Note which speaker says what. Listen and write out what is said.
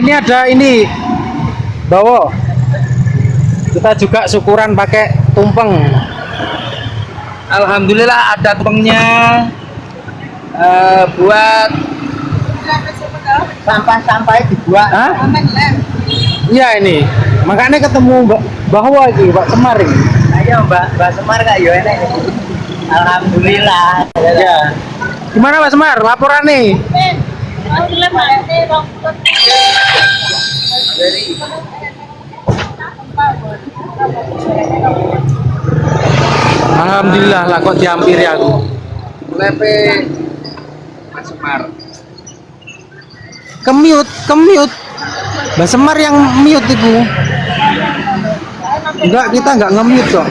Speaker 1: Ini ada ini bawa. Kita juga syukuran pakai tumpeng.
Speaker 2: Alhamdulillah ada tumpengnya buat sampah-sampah dibuat.
Speaker 1: Hah? Iya ini. Makanya ketemu bahwa ini Pak Semar ini.
Speaker 2: Ayo Mbak Semar kak yo enak. Alhamdulillah.
Speaker 1: Ya. Gimana Pak Semar? Laporan nih. Alhamdulillah lah kok dihampiri aku.
Speaker 2: Lepe Mas Semar.
Speaker 1: Kemute. Mbak Semar yang mute itu. Enggak, kita enggak nge-mute kok.